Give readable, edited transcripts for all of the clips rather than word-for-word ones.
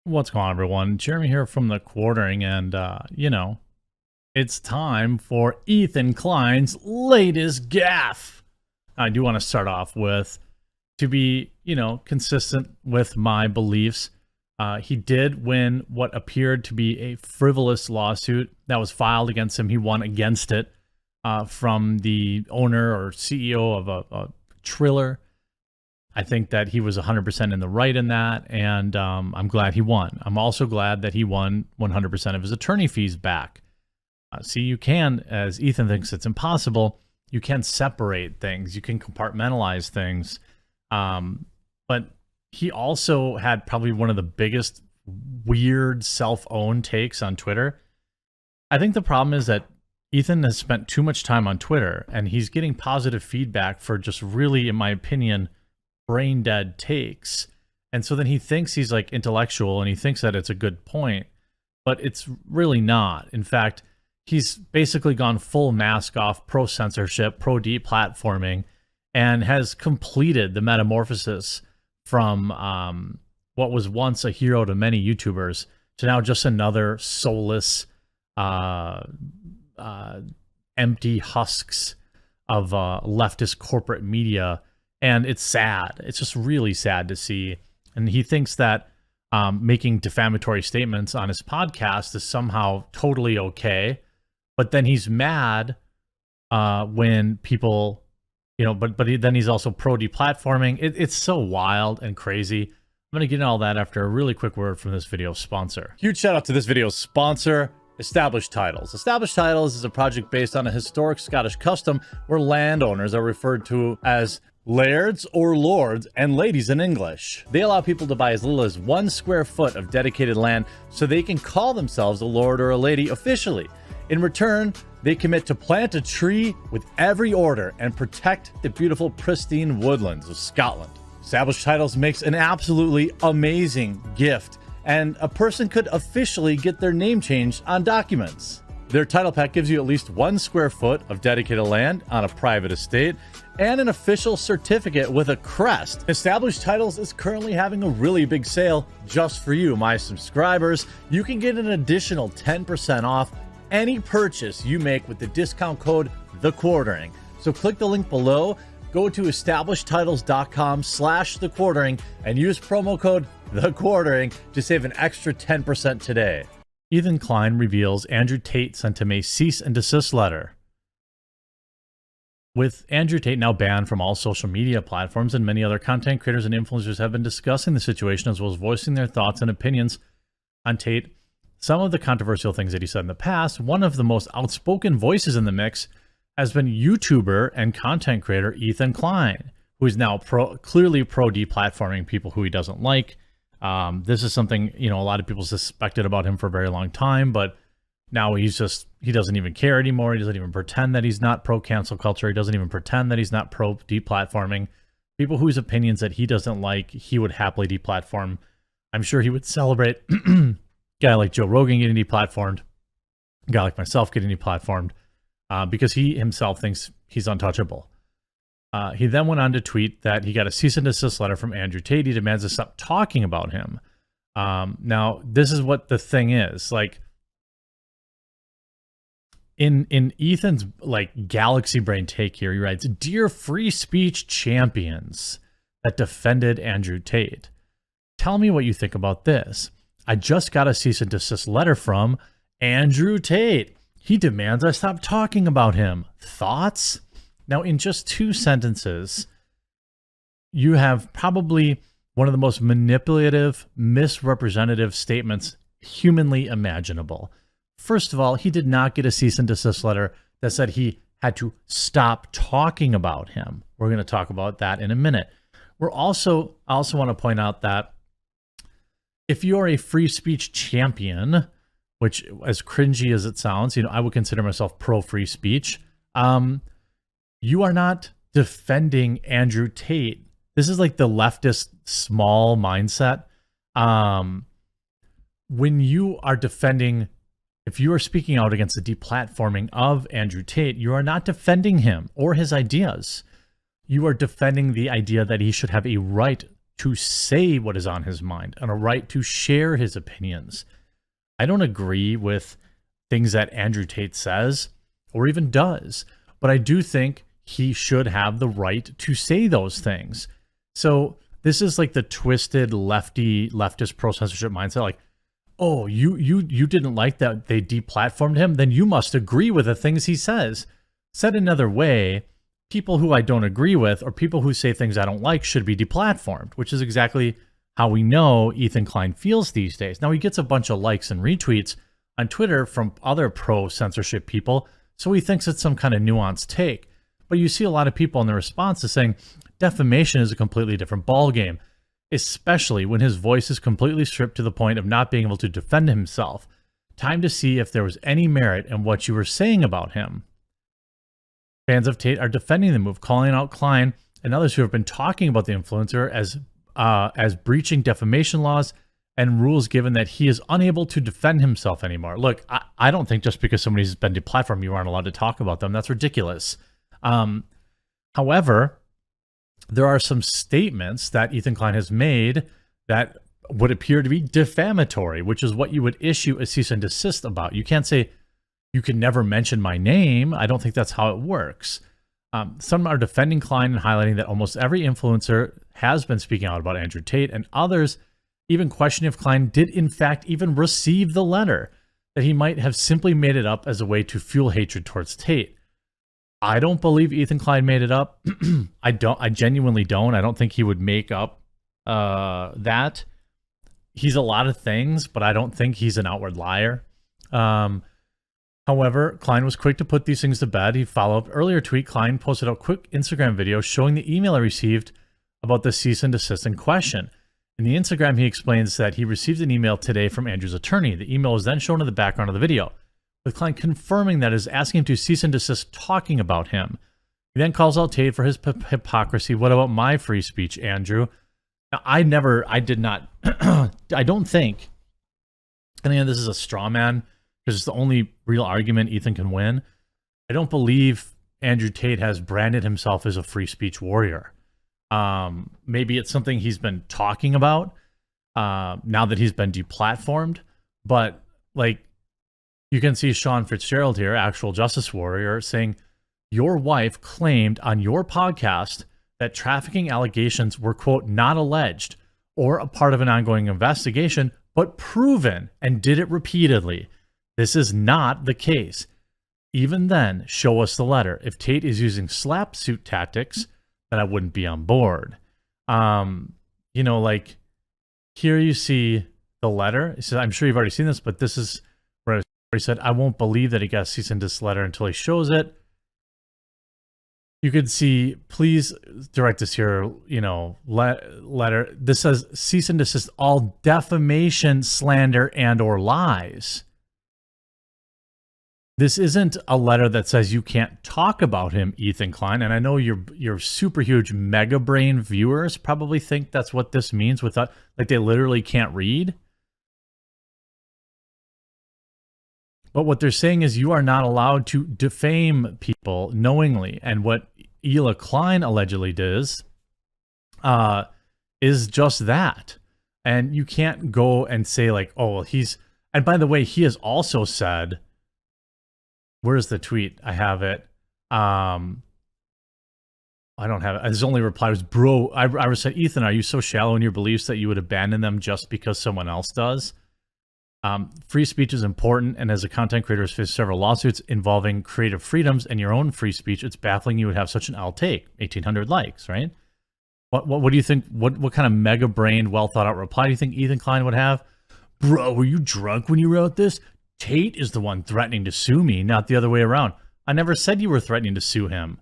What's going on, everyone? Jeremy here from the Quartering, and, it's time for Ethan Klein's latest gaffe. I do want to start off with, to be, consistent with my beliefs, he did win what appeared to be a frivolous lawsuit that was filed against him. He won against it from the owner or CEO of a Triller. I think that he was 100% in the right in that, and I'm glad he won. I'm also glad that he won 100% of his attorney fees back. See, you can, as Ethan thinks it's impossible, you can separate things. You can compartmentalize things. But he also had probably one of the biggest weird self-owned takes on Twitter. I think the problem is that Ethan has spent too much time on Twitter, and he's getting positive feedback for just really, in my opinion, brain dead takes. And so then he thinks he's like intellectual and he thinks that it's a good point, but it's really not. In fact, he's basically gone full mask off, pro censorship, pro deplatforming, and has completed the metamorphosis from what was once a hero to many YouTubers to now just another soulless, empty husks of leftist corporate media. And it's sad. It's just really sad to see. And he thinks that making defamatory statements on his podcast is somehow totally okay. But then he's mad when people, then he's also pro deplatforming. It's so wild and crazy. I'm going to get into all that after a really quick word from this video's sponsor. Huge shout out to this video's sponsor, Established Titles. Established Titles is a project based on a historic Scottish custom where landowners are referred to as lairds or lords and ladies in English. They allow people to buy as little as 1 square foot of dedicated land so they can call themselves a lord or a lady officially. In return, they commit to plant a tree with every order and protect the beautiful, pristine woodlands of Scotland. Established Titles makes an absolutely amazing gift, and a person could officially get their name changed on documents. Their title pack gives you at least 1 square foot of dedicated land on a private estate and an official certificate with a crest. Established Titles is currently having a really big sale just for you, my subscribers. You can get an additional 10% off any purchase you make with the discount code TheQuartering. So click the link below, go to establishedtitles.com/TheQuartering and use promo code TheQuartering to save an extra 10% today. Ethan Klein reveals Andrew Tate sent him a cease and desist letter. With Andrew Tate now banned from all social media platforms, and many other content creators and influencers have been discussing the situation as well as voicing their thoughts and opinions on Tate. Some of the controversial things that he said in the past, one of the most outspoken voices in the mix has been YouTuber and content creator Ethan Klein, who is now clearly pro deplatforming people who he doesn't like. This is something, a lot of people suspected about him for a very long time, but now he doesn't even care anymore. He doesn't even pretend that he's not pro cancel culture. He doesn't even pretend that he's not pro deplatforming. People whose opinions that he doesn't like, he would happily deplatform. I'm sure he would celebrate a guy like Joe Rogan getting deplatformed, a guy like myself getting deplatformed, because he himself thinks he's untouchable. He then went on to tweet that he got a cease and desist letter from Andrew Tate. He demands to stop talking about him. Now, this is what the thing is. Like, in Ethan's galaxy brain take here, he writes, "Dear free speech champions that defended Andrew Tate, tell me what you think about this. I just got a cease and desist letter from Andrew Tate. He demands I stop talking about him. Thoughts?" Now, in just 2 sentences, you have probably one of the most manipulative, misrepresentative statements humanly imaginable. First of all, he did not get a cease and desist letter that said he had to stop talking about him. We're going to talk about that in a minute. I also want to point out that if you're a free speech champion, which, as cringy as it sounds, I would consider myself pro free speech, you are not defending Andrew Tate. This is like the leftist small mindset. When you are defending, if you are speaking out against the deplatforming of Andrew Tate, you are not defending him or his ideas. You are defending the idea that he should have a right to say what is on his mind and a right to share his opinions. I don't agree with things that Andrew Tate says or even does, but I do think he should have the right to say those things. So this is like the twisted leftist pro-censorship mindset. Like, oh, you didn't like that they deplatformed him, then you must agree with the things he says. Said another way, people who I don't agree with or people who say things I don't like should be deplatformed, which is exactly how we know Ethan Klein feels these days. Now, he gets a bunch of likes and retweets on Twitter from other pro-censorship people, so he thinks it's some kind of nuanced take. But you see a lot of people in the responses saying defamation is a completely different ballgame, especially when his voice is completely stripped to the point of not being able to defend himself. Time to see if there was any merit in what you were saying about him. Fans of Tate are defending the move, calling out Klein and others who have been talking about the influencer as breaching defamation laws and rules, given that he is unable to defend himself anymore. Look, I don't think just because somebody's been deplatformed, you aren't allowed to talk about them. That's ridiculous. However, there are some statements that Ethan Klein has made that would appear to be defamatory, which is what you would issue a cease and desist about. You can't say, you can never mention my name. I don't think that's how it works. Some are defending Klein and highlighting that almost every influencer has been speaking out about Andrew Tate, and others even questioning if Klein did in fact even receive the letter, that he might have simply made it up as a way to fuel hatred towards Tate. I don't believe Ethan Klein made it up. I genuinely don't. I don't think he would make up that. He's a lot of things, but I don't think he's an outward liar. However, Klein was quick to put these things to bed. He followed up earlier tweet. Klein posted a quick Instagram video showing the email he received about the cease and desist in question. In the Instagram, he explains that he received an email today from Andrew's attorney. The email was then shown in the background of the video, with Klein confirming that it is asking him to cease and desist talking about him. He then calls out Tate for his hypocrisy. What about my free speech, Andrew? Now, I did not, I don't think, and again, this is a straw man, because it's the only real argument Ethan can win. I don't believe Andrew Tate has branded himself as a free speech warrior. Maybe it's something he's been talking about now that he's been deplatformed, but like, you can see Sean Fitzgerald here, actual justice warrior, saying, your wife claimed on your podcast that trafficking allegations were, quote, not alleged or a part of an ongoing investigation, but proven, and did it repeatedly. This is not the case. Even then, show us the letter. If Tate is using slap suit tactics, then I wouldn't be on board. You know, like, here you see the letter. He says, I'm sure you've already seen this, but this is where he said, I won't believe that he got a cease and desist letter until he shows it. You could see, please direct us here, you know, letter. This says cease and desist all defamation, slander, and or lies. This isn't a letter that says you can't talk about him, Ethan Klein. And I know your super huge mega brain viewers probably think that's what this means, without, like, they literally can't read. But what they're saying is you are not allowed to defame people knowingly. And what Ela Klein allegedly does is just that. And you can't go and say like, oh, well, he's... And by the way, he has also said... Where's the tweet? I have it. I don't have it. His only reply was, bro, I said, Ethan, are you so shallow in your beliefs that you would abandon them just because someone else does? Free speech is important, and as a content creator has faced several lawsuits involving creative freedoms and your own free speech, it's baffling you would have such an outtake. 1,800 likes, right? What do you think? What kind of mega brained, well thought out reply do you think Ethan Klein would have? Bro, were you drunk when you wrote this? Tate is the one threatening to sue me, not the other way around. I never said you were threatening to sue him.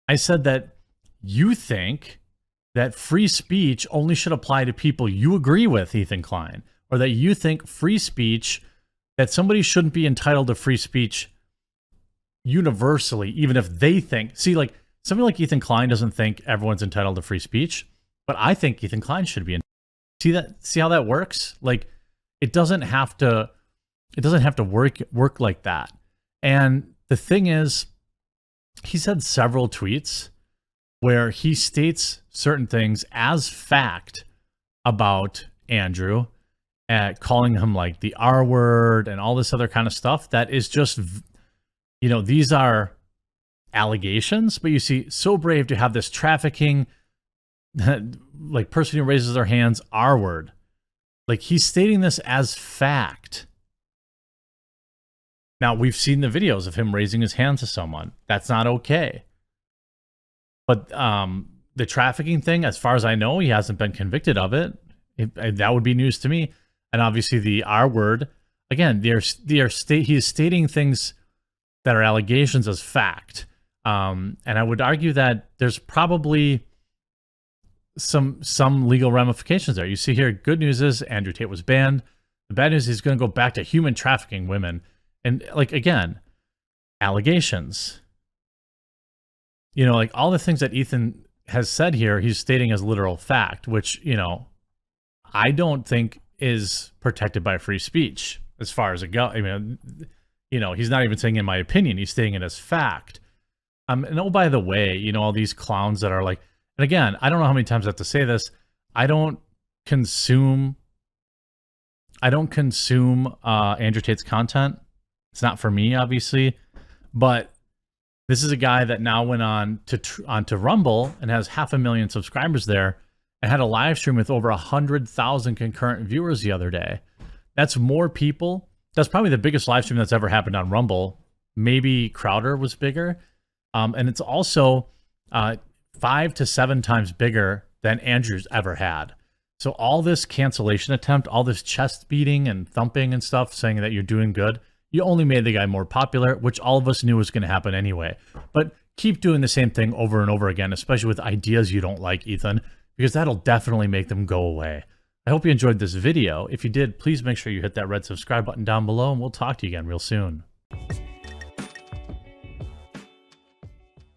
I said that you think that free speech only should apply to people you agree with, Ethan Klein, or that you think free speech, that somebody shouldn't be entitled to free speech universally, even if they think, see, like, somebody like Ethan Klein doesn't think everyone's entitled to free speech, but I think Ethan Klein should be. See how that works? Like, it doesn't have to work like that. And the thing is, he's had several tweets where he states certain things as fact about Andrew, calling him like the R word and all this other kind of stuff. That is just, these are allegations, but you see, so brave to have this trafficking, like person who raises their hands, R word. Like he's stating this as fact. Now, we've seen the videos of him raising his hand to someone. That's not okay. But the trafficking thing, as far as I know, he hasn't been convicted of it. That would be news to me. And obviously the R word, again, he is stating things that are allegations as fact. And I would argue that there's probably some legal ramifications there. You see here, good news is Andrew Tate was banned. The bad news is he's going to go back to human trafficking women. And like, again, allegations. Like all the things that Ethan has said here, he's stating as literal fact, which, I don't think is protected by free speech as far as it goes. I mean, he's not even saying in my opinion, he's stating it as fact. And oh, by the way, all these clowns that are like, and again, I don't know how many times I have to say this. I don't consume Andrew Tate's content. It's not for me, obviously, but this is a guy that now went on onto Rumble and has 500,000 subscribers there, and had a live stream with over 100,000 concurrent viewers the other day. That's more people. That's probably the biggest live stream that's ever happened on Rumble. Maybe Crowder was bigger. And it's also 5 to 7 times bigger than Andrew's ever had. So all this cancellation attempt, all this chest beating and thumping and stuff, saying that you're doing good, you only made the guy more popular, which all of us knew was going to happen anyway. But keep doing the same thing over and over again, especially with ideas you don't like, Ethan, because that'll definitely make them go away. I hope you enjoyed this video. If you did, please make sure you hit that red subscribe button down below, and we'll talk to you again real soon.